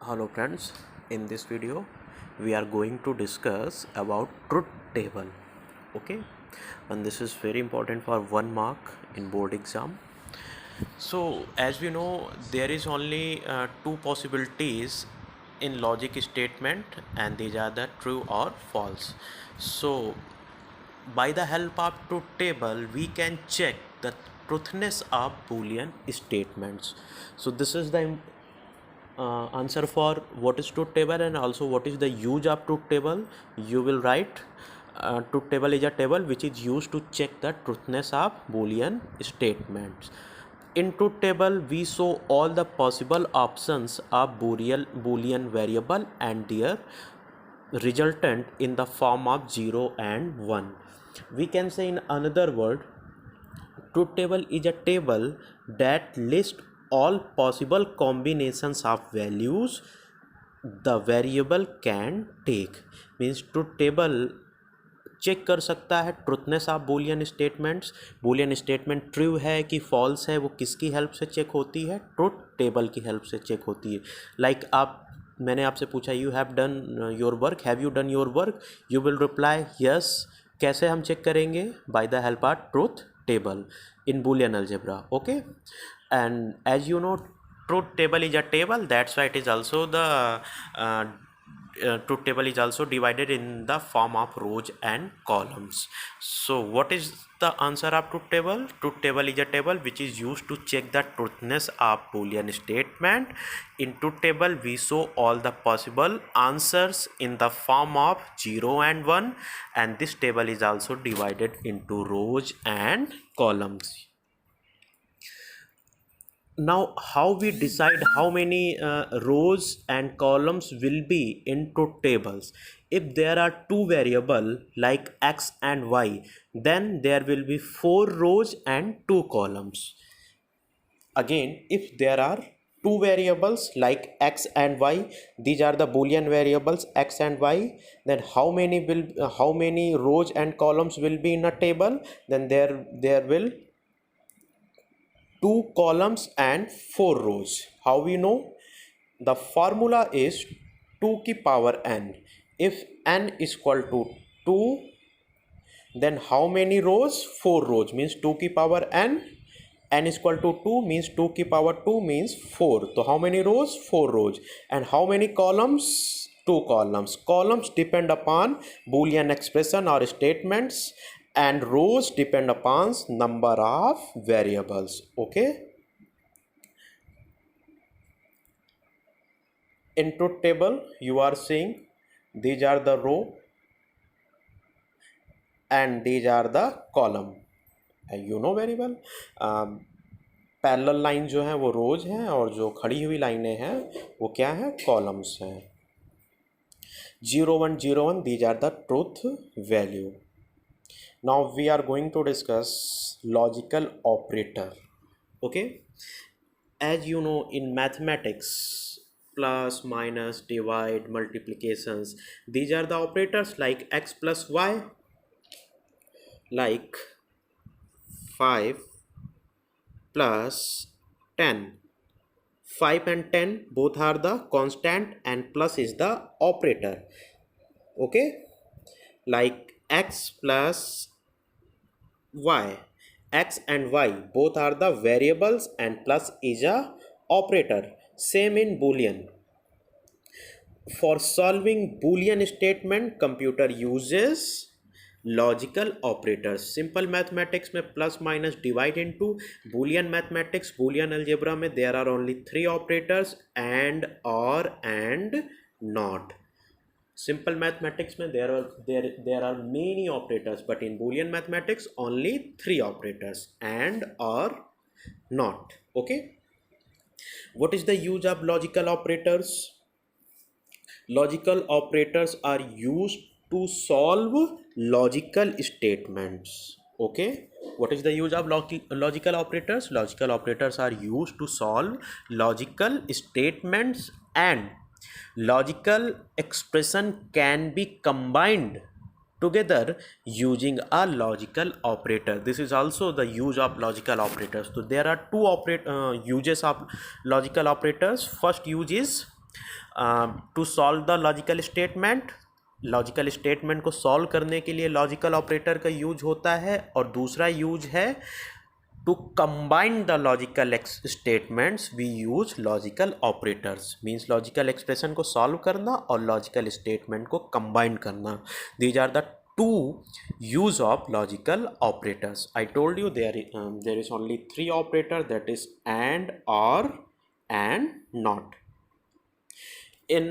Hello friends, in this video we are going to discuss about truth table. Okay, and this is very important for 1 mark in board exam. So as we know, there is only two possibilities in logic statement, and these are the true or false. So by the help of truth table we can check the truthness of boolean statements. So this is the answer for what is truth table and also what is the use of truth table. You will write truth table is a table which is used to check the truthness of boolean statements. In truth table we show all the possible options of boolean variable and their resultant in the form of 0 and 1. We can say in another word, truth table is a table that lists all possible combinations of values the variable can take. Means truth table check कर सकता है truthness of Boolean statements. Boolean statement true है कि false है, वो किसकी help से check होती है? ट्रुथ टेबल की हेल्प से चेक होती है. लाइक मैंने आपसे पूछा you have done your work, have you done your work, you will reply yes. कैसे हम चेक करेंगे? By the help of truth table in boolean algebra. Okay, and as you know, truth table is a table, that's why it is also the truth table is also divided in the form of rows and columns. So what is the answer of truth table? Truth table is a table which is used to check the truthness of boolean statement. In truth table we show all the possible answers in the form of 0 and 1, and this table is also divided into rows and columns. Now how we decide how many rows and columns will be in truth tables? If there are two variables like x and y, then there will be 4 rows and 2 columns. Again, if there are two variables like x and y, these are the boolean variables x and y, then how many rows and columns will be in a table? Then there will 2 columns and 4 rows. How we know? The formula is 2 की power n. If n is equal to 2, then how many rows? 4 rows, means 2 की power n. n is equal to 2 means 2 की power 2 means 4. So how many rows? 4 rows. And how many columns? 2 columns. Columns depend upon boolean expression or statements, and rows depend upon number of variables. Okay, in truth table you are seeing these are the row and these are the column. You know very well, parallel line जो है वो रोज हैं और जो खड़ी हुई लाइनें हैं वो क्या है? कॉलम्स हैं. 0 1 0 1, these are the truth value. Now we are going to discuss logical operator. Okay, as you know, in mathematics, plus, minus, divide, multiplications, these are the operators like x plus y, like 5 plus 10. 5 and 10 both are the constant and plus is the operator. Okay, like x plus y, x and y both are the variables and plus is a operator. Same in boolean. For solving boolean statement, computer uses logical operators. Simple mathematics में plus minus divide into. Boolean mathematics, Boolean algebra में there are only 3 operators, and, or, and, not. Simple mathematics में there are many operators, but in Boolean mathematics only 3 operators, and, or, not. Okay, what is the use of logical operators? Logical operators are used to solve logical statements. Okay, what is the use of logical operators? Logical operators are used to solve logical statements, and logical expression can be combined together using a logical operator. This is also the use of logical operators. So there are two uses of logical operators. First use is to solve the logical statement को solve करने के लिए logical operator का use होता है, और दूसरा use है to combine the logical statements we use logical operators, means logical expression को सॉल्व करना और लॉजिकल स्टेटमेंट को कंबाइन करना. These are the two use of logical operators. I told you there is only three operators, that is and, or, and, not.